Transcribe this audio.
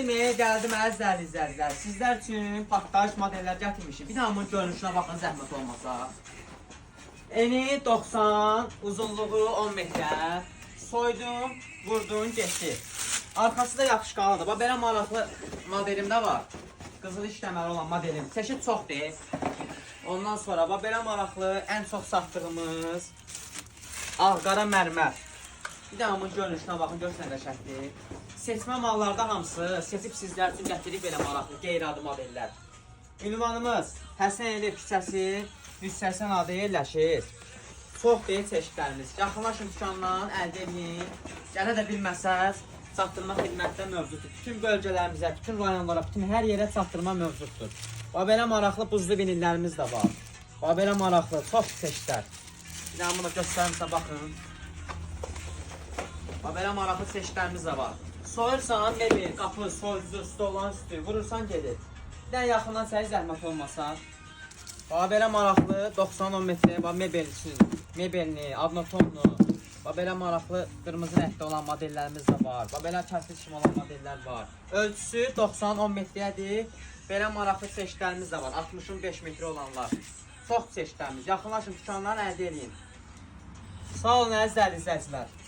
Bilməyə gəldim əzizlər izləyicilər. Sizlər üçün partlayış modellər gətirmişim. Bir damın görünüşünə baxın zəhmət olmasa. Eni 90, uzunluğu 10 metrə. Soydum, vurdum, getdi. Arxası da yaxşı qalıdır. Bax, belə maraqlı modelimdə var. Qızıl işləməli olan modelim. Çeşid çox deyil. Ondan sonra bax, belə maraqlı, ən çox satdığımız ağ-qara mərmər. Bir də onun görünüşünə baxın, görsənə qəşəngdir. Seçmə mallarda hamısı seçib sizlər üçün gətirib belə maraqlı, qeyri-adi modellər. Ünvanımız Həsənəli küçəsi 180 adı yerləşir. Çox deyil çeşidlərimiz. Yaxınlaşın dükandan, əldə edin. Gələ də bilməsəz, çatdırma xidmətdə mövcuddur. Bütün bölgələrimizə, bütün rayonlara, bütün hər yerə çatdırma mövcuddur. Bax, belə maraqlı buzlu vinillərimiz də var. Bax, belə maraqlı, çox çeşidlər. Bir də bunu göstərimsə, baxın. Bax, belə maraqlı çeşidlərimiz də var. Soyursan, mebel, qapı, soyucu, stolan üstü, vurursan gedir. Bir də yaxından səyə zəhmət olmasa. Bax, belə maraqlı 90-10 metrə, bax, mebel üçün, mebelini, adnotonlu. Bax, belə maraqlı qırmızı rəngdə olan modellərimiz də var. Bax, belə kəsli kimi olan modellər var. Ölçüsü 90-10 metrədir. Belə maraqlı çeşidlərimiz də var. 65 metrə olanlar. Çox çeşidlərimiz. Yaxınlaşın dükanlarını əldə edin. Sağ olun əzizlər izləyicilər.